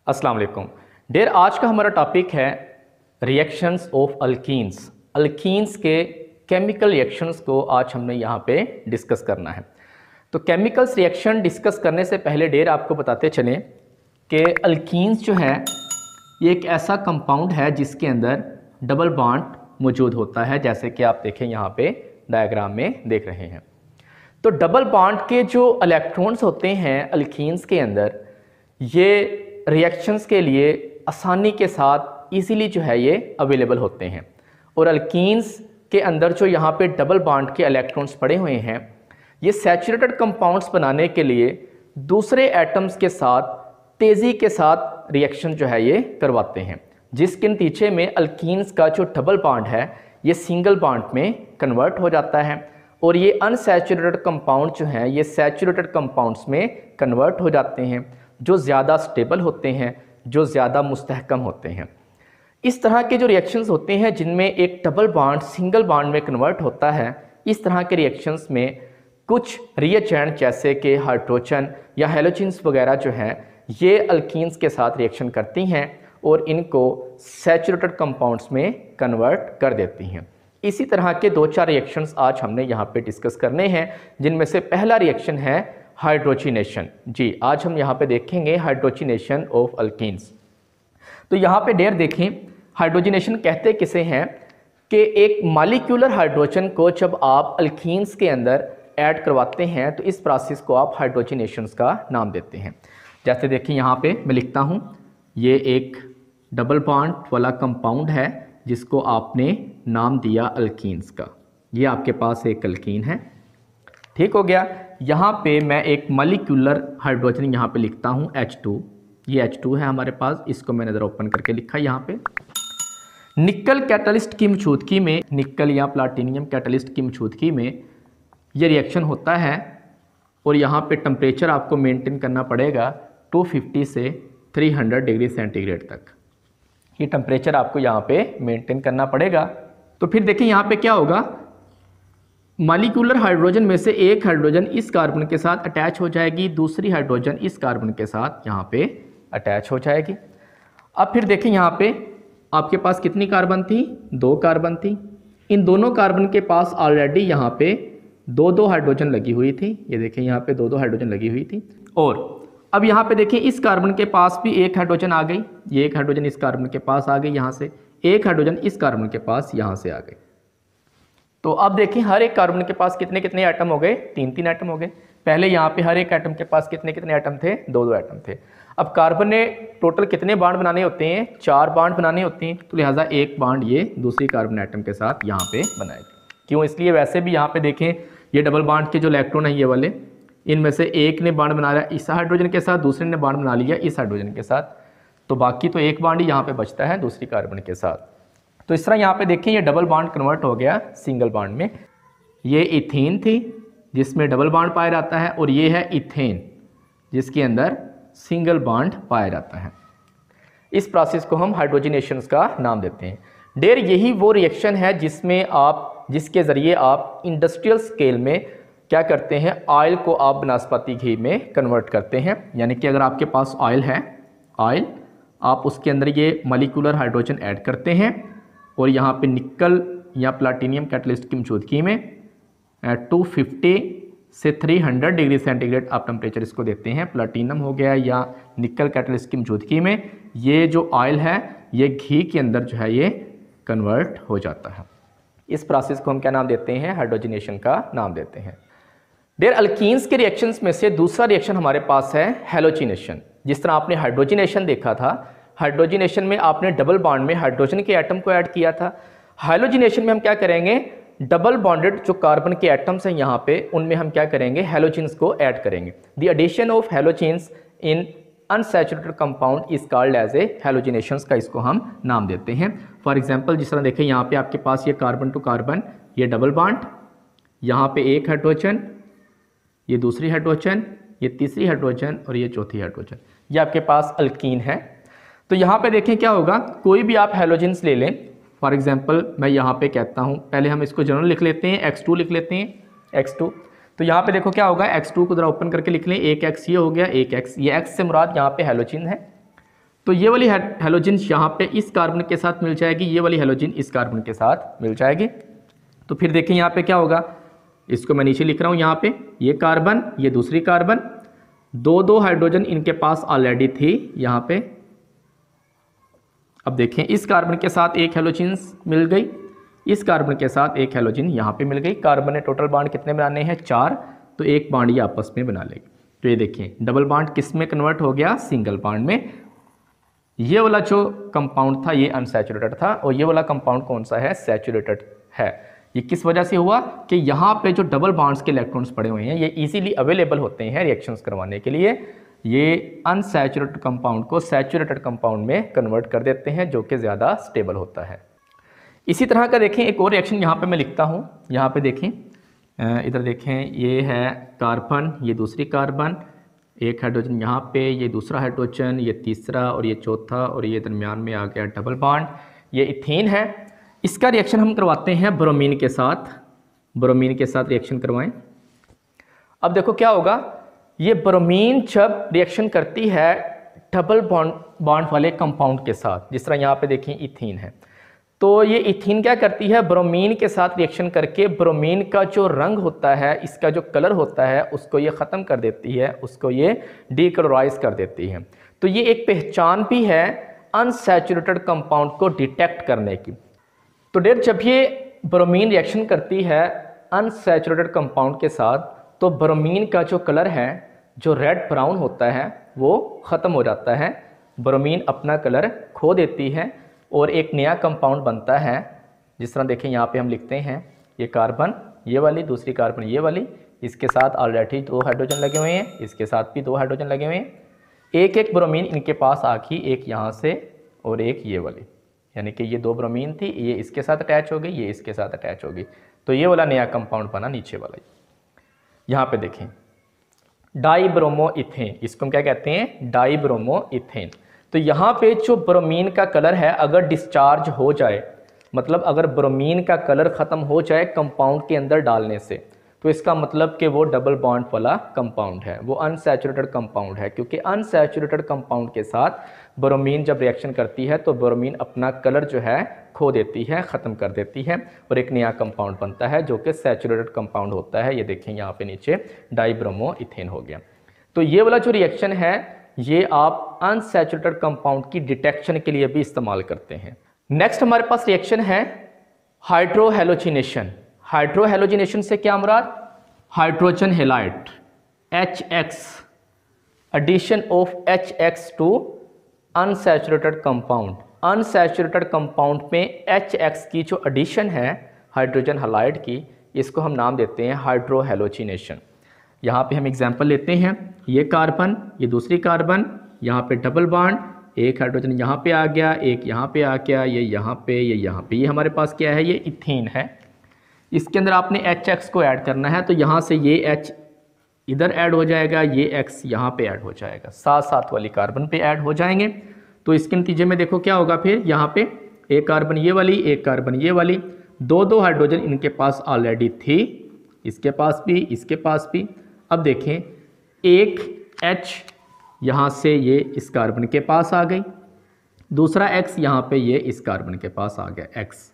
अस्सलाम वालेकुम डियर। आज का हमारा टॉपिक है रिएक्शंस ऑफ अल्कीन्स। अल्कीन्स के केमिकल रिएक्शंस को आज हमने यहाँ पे डिस्कस करना है। तो केमिकल्स रिएक्शन डिस्कस करने से पहले डियर आपको बताते चलें कि अल्कीन्स जो है ये एक ऐसा कंपाउंड है जिसके अंदर डबल बॉन्ड मौजूद होता है, जैसे कि आप देखें यहाँ पे डायग्राम में देख रहे हैं। तो डबल बॉन्ड के जो इलेक्ट्रॉन्स होते हैं अल्कीन्स के अंदर, ये रिएक्शंस के लिए आसानी के साथ इजीली जो है ये अवेलेबल होते हैं। और अल्कीन्स के अंदर जो यहाँ पे डबल बॉन्ड के इलेक्ट्रॉन्स पड़े हुए हैं, ये सैचुरेटेड कंपाउंड्स बनाने के लिए दूसरे एटम्स के साथ तेज़ी के साथ रिएक्शन जो है ये करवाते हैं, जिसके नतीजे में अल्कीन्स का जो डबल बॉन्ड है ये सिंगल बॉन्ड में कन्वर्ट हो जाता है और ये अनसैचुरेटेड कंपाउंड जो हैं ये सैचुरेटेड कंपाउंड्स में कन्वर्ट हो जाते हैं, जो ज़्यादा स्टेबल होते हैं, जो ज़्यादा मुस्तहकम होते हैं। इस तरह के जो रिएक्शंस होते हैं जिनमें एक डबल बॉन्ड सिंगल बॉन्ड में कन्वर्ट होता है, इस तरह के रिएक्शंस में कुछ रिएजेंट जैसे कि हाइड्रोजन या हैलोजेंस वगैरह जो हैं ये अल्कीन्स के साथ रिएक्शन करती हैं और इनको सैचुरेटेड कंपाउंड्स में कन्वर्ट कर देती हैं। इसी तरह के दो चार रिएक्शंस आज हमने यहाँ पे डिस्कस करने हैं, जिनमें से पहला रिएक्शन है हाइड्रोजिनेशन। जी, आज हम यहाँ पे देखेंगे हाइड्रोजिनेशन ऑफ अल्कीन्स। तो यहाँ पे डेयर देखें, हाइड्रोजिनेशन कहते किसे हैं कि एक मॉलिक्यूलर हाइड्रोजन को जब आप अल्कीन्स के अंदर ऐड करवाते हैं तो इस प्रोसेस को आप हाइड्रोजिनेशन का नाम देते हैं। जैसे देखिए यहाँ पे मैं लिखता हूँ, ये एक डबल बॉन्ड वाला कंपाउंड है जिसको आपने नाम दिया अल्कीन्स का। ये आपके पास एक अल्कीन है, ठीक हो गया। यहाँ पे मैं एक मॉलिक्यूलर हाइड्रोजन यहाँ पे लिखता हूँ H2। ये H2 है हमारे पास, इसको मैंने ज़रा ओपन करके लिखा यहाँ पे। निकल कैटलिस्ट की मौजूदगी में, निकल या प्लाटिनियम कैटलिस्ट की मौजूदगी में ये रिएक्शन होता है और यहाँ पे टेम्परेचर आपको मेंटेन करना पड़ेगा 250 से 300 डिग्री सेंटीग्रेड तक। ये टेम्परेचर आपको यहाँ पे मेंटेन करना पड़ेगा। तो फिर देखिए यहाँ पे क्या होगा, मॉलिक्यूलर हाइड्रोजन में से एक हाइड्रोजन इस कार्बन के साथ अटैच हो जाएगी, दूसरी हाइड्रोजन इस कार्बन के साथ यहाँ पे अटैच हो जाएगी। अब फिर देखें यहाँ पे आपके पास कितनी कार्बन थी, 2 कार्बन थी। इन दोनों कार्बन के पास ऑलरेडी यहाँ पे 2-2 हाइड्रोजन लगी हुई थी। ये देखें यहाँ पे 2-2 हाइड्रोजन लगी हुई थी। और अब यहाँ पे देखिए इस कार्बन के पास भी एक हाइड्रोजन आ गई, ये एक हाइड्रोजन इस कार्बन के पास आ गई यहाँ से, एक हाइड्रोजन इस कार्बन के पास यहाँ से आ गई। तो अब देखिए हर एक कार्बन के पास कितने कितने एटम हो गए, 3-3 एटम हो गए। पहले यहाँ पे हर एक एटम के पास कितने कितने एटम थे, 2-2 एटम थे। अब कार्बन ने टोटल कितने बॉन्ड बनाने होते हैं, 4 बॉन्ड बनाने होते हैं। तो लिहाजा एक बॉन्ड ये दूसरी कार्बन एटम के साथ यहाँ पे बनाएगी। क्यों, इसलिए वैसे भी यहाँ पे देखें ये डबल बॉन्ड के जो इलेक्ट्रॉन है ये वाले, इनमें से एक ने बॉन्ड बना लिया इस हाइड्रोजन के साथ, दूसरे ने बॉन्ड बना लिया इस हाइड्रोजन के साथ, तो बाकी तो एक बॉन्ड ही यहाँ पे बचता है दूसरी कार्बन के साथ। तो इस तरह यहाँ पे देखिए ये डबल बॉन्ड कन्वर्ट हो गया सिंगल बॉन्ड में। ये इथेन थी जिसमें डबल बॉन्ड पाया जाता है और ये है इथेन जिसके अंदर सिंगल बॉन्ड पाया जाता है। इस प्रोसेस को हम हाइड्रोजिनेशन का नाम देते हैं। डेयर यही वो रिएक्शन है जिसके ज़रिए आप इंडस्ट्रियल स्केल में क्या करते हैं, ऑयल को आप बनस्पति घी में कन्वर्ट करते हैं। यानी कि अगर आपके पास ऑयल है, ऑयल आप उसके अंदर ये मॉलिक्यूलर हाइड्रोजन ऐड करते हैं और यहाँ पे निकल या प्लाटिनियम कैटलिस्ट की मौजूदगी में 250 से 300 डिग्री सेंटीग्रेड आप टेम्परेचर इसको देते हैं। प्लाटिनम हो गया या निकल कैटलिस्ट की मौजूदगी में ये जो ऑयल है ये घी के अंदर जो है ये कन्वर्ट हो जाता है। इस प्रोसेस को हम क्या नाम देते हैं, हाइड्रोजिनेशन का नाम देते हैं। डेयर अल्कीन्स के रिएक्शंस में से दूसरा रिएक्शन हमारे पास है हैलोजिनेशन। जिस तरह आपने हाइड्रोजिनेशन देखा था, हाइड्रोजिनेशन में आपने डबल बॉन्ड में हाइड्रोजन के एटम को ऐड किया था। हैलोजिनेशन में हम क्या करेंगे, डबल बॉन्डेड जो कार्बन के एटम्स हैं यहाँ पे उनमें हम क्या करेंगे, हैलोजेंस को ऐड करेंगे। The addition of halogens in unsaturated compound is called as a halogenation का इसको हम नाम देते हैं। फॉर एग्जांपल जिस तरह देखें यहाँ पे आपके पास ये कार्बन टू कार्बन ये डबल बॉन्ड, यहाँ पे एक हाइड्रोजन, ये दूसरी हाइड्रोजन, ये तीसरी हाइड्रोजन और ये चौथी हाइड्रोजन, ये आपके पास अल्कीन है। तो यहाँ पे देखें क्या होगा, कोई भी आप हैलोजेंस ले लें। फॉर एग्जांपल मैं यहाँ पे कहता हूँ, पहले हम इसको जनरल लिख लेते हैं, X2 लिख लेते हैं, X2। तो यहाँ पे देखो क्या होगा, X2 को जरा ओपन करके लिख लें, एक X ये हो गया, एक X, ये X से मुराद यहाँ पे हैलोजन है। तो ये वाली हैलोजन यहाँ पे इस कार्बन के साथ मिल जाएगी, ये वाली हैलोजन इस कार्बन के साथ मिल जाएगी। तो फिर देखिए यहाँ पे क्या होगा, इसको मैं नीचे लिख रहा हूँ, यहाँ पे ये कार्बन, ये दूसरी कार्बन, दो हाइड्रोजन इनके पास ऑलरेडी थी यहाँ पे। अब देखें इस कार्बन के साथ एक हैलोजन मिल गई, इस कार्बन के साथ एक हैलोजन यहाँ पे मिल गई। कार्बन ने टोटल बॉन्ड कितने बनाने हैं, 4, तो एक बॉन्ड ये आपस में बना लेगी। तो ये देखें डबल बॉन्ड किस में कन्वर्ट हो गया, सिंगल बॉन्ड में। ये वाला जो कंपाउंड था ये अनसैचुरेटेड था, और ये वाला कंपाउंड कौन सा है, सैचुरेटेड है। ये किस वजह से हुआ कि यहाँ पे जो डबल बॉन्ड्स के इलेक्ट्रॉन्स पड़े हुए हैं ये इजीली अवेलेबल होते हैं रिएक्शंस करवाने के लिए। ये अनसैचुरेटेड कंपाउंड को सैचुरेटेड कंपाउंड में कन्वर्ट कर देते हैं, जो कि ज़्यादा स्टेबल होता है। इसी तरह का देखें एक और रिएक्शन यहाँ पे मैं लिखता हूँ, यहाँ पे देखें, इधर देखें, ये है कार्बन, ये दूसरी कार्बन, एक हाइड्रोजन यहाँ पे, ये दूसरा हाइड्रोजन, ये तीसरा और ये चौथा, और ये दरमियान में आ गया डबल बॉन्ड, ये इथेन है। इसका रिएक्शन हम करवाते हैं ब्रोमीन के साथ, ब्रोमीन के साथ रिएक्शन करवाएं। अब देखो क्या होगा, ये ब्रोमीन जब रिएक्शन करती है डबल बॉन्ड वाले कंपाउंड के साथ, जिस तरह यहाँ पे देखें इथीन है, तो ये इथीन क्या करती है, ब्रोमीन के साथ रिएक्शन करके ब्रोमीन का जो रंग होता है, इसका जो कलर होता है, उसको ये ख़त्म कर देती है, उसको ये डीकलराइज कर देती है। तो ये एक पहचान भी है अनसैचुरेटेड कंपाउंड को डिटेक्ट करने की। तो डेर जब ये ब्रोमीन रिएक्शन करती है अनसैचुरेटेड कंपाउंड के साथ, तो ब्रोमीन का जो कलर है, जो रेड ब्राउन होता है, वो ख़त्म हो जाता है, ब्रोमीन अपना कलर खो देती है और एक नया कंपाउंड बनता है। जिस तरह देखें यहाँ पे हम लिखते हैं, ये कार्बन ये वाली, दूसरी कार्बन ये वाली, इसके साथ ऑलरेडी 2 हाइड्रोजन लगे हुए हैं, इसके साथ भी 2 हाइड्रोजन लगे हुए हैं, एक एक ब्रोमीन इनके पास आखी, एक यहाँ से और एक ये वाली, यानी कि ये 2 ब्रोमीन थी, ये इसके साथ अटैच हो गई, ये इसके साथ अटैच हो गई, तो ये वाला नया कंपाउंड बना नीचे वाला। यहाँ पे देखें डाईब्रोमो इथेन, इसको हम क्या कहते हैं, डाईब्रोमो इथेन। तो यहाँ पे जो ब्रोमीन का कलर है अगर डिस्चार्ज हो जाए, मतलब अगर ब्रोमीन का कलर ख़त्म हो जाए कंपाउंड के अंदर डालने से, तो इसका मतलब कि वो डबल बॉन्ड वाला कंपाउंड है, वो अनसैचुरेटेड कंपाउंड है। क्योंकि अनसैचुरेटेड कंपाउंड के साथ ब्रोमीन जब रिएक्शन करती है तो ब्रोमीन अपना कलर जो है खो देती है, ख़त्म कर देती है, और एक नया कंपाउंड बनता है जो कि सैचुरेटेड कंपाउंड होता है। ये देखें यहाँ पे नीचे डाईब्रोमो इथेन हो गया। तो ये वाला जो रिएक्शन है ये आप अनसैचुरेटेड कंपाउंड की डिटेक्शन के लिए भी इस्तेमाल करते हैं। नेक्स्ट हमारे पास रिएक्शन है हाइड्रोहेलोजिनेशन। हाइड्रोहेलोजिनेशन से क्या मुराद, hydrogen halide HX, addition of HX to unsaturated compound. Unsaturated compound में HX की जो एडिशन है हाइड्रोजन हेलाइड की, इसको हम नाम देते हैं हाइड्रोहेलोजिनेशन। यहाँ पे हम एग्जांपल लेते हैं, ये कार्बन, ये दूसरी कार्बन, यहाँ पे डबल बॉन्ड, एक हाइड्रोजन यहाँ पे आ गया, एक यहाँ पे आ गया, ये यहाँ पे, ये यहाँ पे, ये हमारे पास क्या है, ये इथेन है। इसके अंदर आपने HX को ऐड करना है, तो यहाँ से ये H इधर ऐड हो जाएगा, ये X यहाँ पे ऐड हो जाएगा, साथ साथ वाली कार्बन पे ऐड हो जाएंगे। तो इसके नतीजे में देखो क्या होगा, फिर यहाँ पे एक कार्बन ये वाली, एक कार्बन ये वाली, 2 हाइड्रोजन इनके पास ऑलरेडी थी, इसके पास भी, इसके पास भी। अब देखें एक H यहाँ से ये इस कार्बन के पास आ गई, दूसरा X यहाँ पे ये इस कार्बन के पास आ गया, X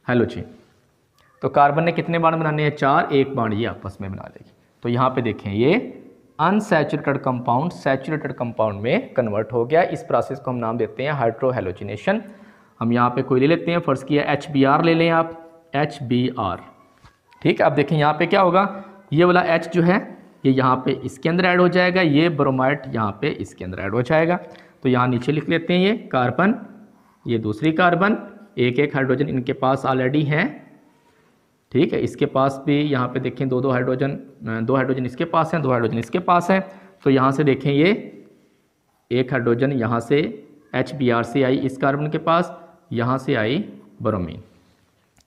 हैलोजन। तो कार्बन ने कितने बॉन्ड बनाने हैं, 4, एक बॉन्ड ये आपस में बना लेगी। तो यहाँ पे देखें ये अनसैचुरेटेड कंपाउंड सैचुरेटेड कंपाउंड में कन्वर्ट हो गया। इस प्रोसेस को हम नाम देते हैं हाइड्रोहेलोजिनेशन। हम यहाँ पे कोई ले लेते हैं, फर्स्ट किया HBr ले लें आप, HBr, ठीक है। अब देखें यहाँ पे क्या होगा, ये वाला H जो है ये यहाँ पे इसके अंदर ऐड हो जाएगा, ये ब्रोमाइड यहाँ पे इसके अंदर ऐड हो जाएगा। तो यहाँ नीचे लिख लेते हैं, ये कार्बन, ये दूसरी कार्बन, एक एक हाइड्रोजन इनके पास ऑलरेडी हैं, ठीक है। इसके पास भी यहाँ पे देखें 2 हाइड्रोजन इसके पास हैं, 2 हाइड्रोजन इसके पास हैं। तो यहाँ से देखें ये एक हाइड्रोजन यहाँ से HBr से आई इस कार्बन के पास, यहाँ से आई ब्रोमीन,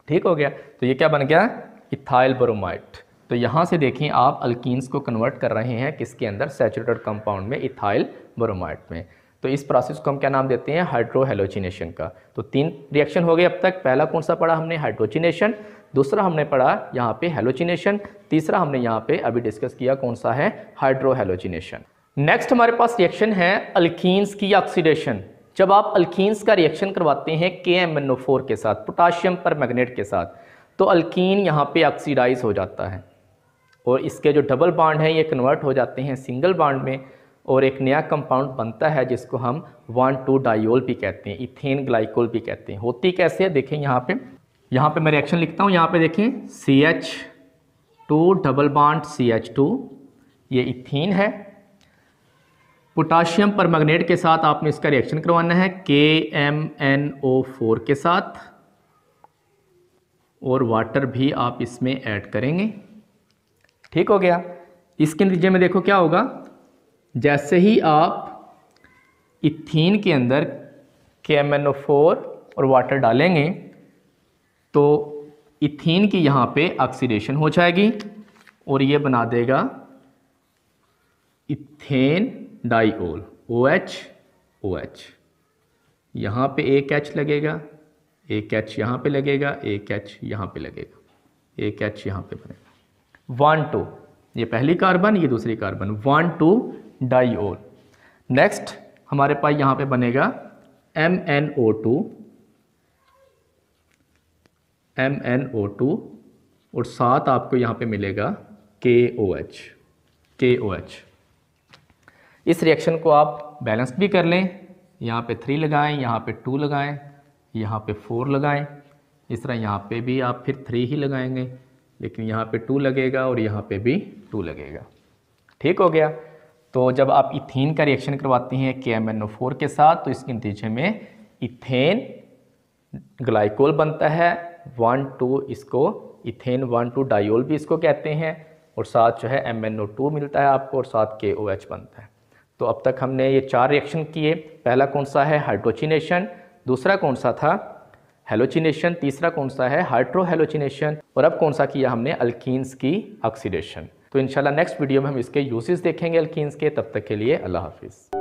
ठीक हो गया। तो ये क्या बन गया, इथाइल ब्रोमाइड। तो यहाँ से देखें आप अल्कीन्स को कन्वर्ट कर रहे हैं किसके अंदर, सैचुरेटेड कंपाउंड में, इथाइल ब्रोमाइड में। तो इस प्रोसेस को हम क्या नाम देते हैं, हाइड्रोहेलोजिनेशन का। तो 3 रिएक्शन हो गए अब तक। पहला कौन सा पढ़ा हमने, हाइड्रोजिनेशन, दूसरा हमने पढ़ा यहाँ पे हेलोजिनेशन, तीसरा हमने यहाँ पे अभी डिस्कस किया कौन सा है, हाइड्रोहेलोजिनेशन। नेक्स्ट हमारे पास रिएक्शन है अल्कीन्स की ऑक्सीडेशन। जब आप अल्कीन्स का रिएक्शन करवाते हैं KMnO4 के साथ, पोटाशियम परमैंगनेट के साथ, तो अल्कीन यहाँ पे ऑक्सीडाइज हो जाता है और इसके जो डबल बॉन्ड हैं ये कन्वर्ट हो जाते हैं सिंगल बॉन्ड में और एक नया कंपाउंड बनता है जिसको हम 1,2 डाइयोल भी कहते हैं, इथेन ग्लाइकोल भी कहते हैं। होती कैसे है देखें, यहाँ पे मैं रिएक्शन लिखता हूँ, यहाँ पे देखें CH2 डबल बॉन्ड CH2, ये इथीन है। पोटाशियम परमैंगनेट के साथ आपने इसका रिएक्शन करवाना है KMnO4 के साथ और वाटर भी आप इसमें ऐड करेंगे। ठीक हो गया। इसके नतीजे में देखो क्या होगा, जैसे ही आप इथीन के अंदर KMnO4 और वाटर डालेंगे तो इथीन की यहाँ पे ऑक्सीडेशन हो जाएगी और ये बना देगा इथेन डाइओल OH। यहाँ पे एक H लगेगा, एक H यहाँ पे लगेगा, एक H यहाँ पे लगेगा, एक H यहाँ पे बनेगा। 1,2, ये पहली कार्बन, ये दूसरी कार्बन, 1,2 डाइओल। नेक्स्ट हमारे पास यहाँ पे बनेगा MnO2 और साथ आपको यहाँ पे मिलेगा KOH। इस रिएक्शन को आप बैलेंस भी कर लें, यहाँ पे 3 लगाएं, यहाँ पे 2 लगाएं, यहाँ पे 4 लगाएं। इस तरह यहाँ पे भी आप फिर 3 ही लगाएंगे, लेकिन यहाँ पे 2 लगेगा और यहाँ पे भी 2 लगेगा। ठीक हो गया। तो जब आप इथीन का रिएक्शन करवाते हैं KMnO4 के साथ तो इसके नतीजे में इथेन ग्लाइकोल बनता है 1,2, इसको इथेन 1,2 डाइयोल भी इसको कहते हैं और साथ जो है MnO2 मिलता है आपको और साथ KOH बनता है। तो अब तक हमने ये 4 रिएक्शन किए। पहला कौन सा है, हाइड्रोजिनेशन, दूसरा कौन सा था, हेलोजिनेशन, तीसरा कौन सा है, हाइड्रोहेलोजिनेशन, और अब कौन सा किया हमने, अल्कीन्स की ऑक्सीडेशन। तो इंशाल्लाह नेक्स्ट वीडियो में हम इसके यूजेस देखेंगे अल्कीन्स के। तब तक के लिए अल्लाह हाफिज़।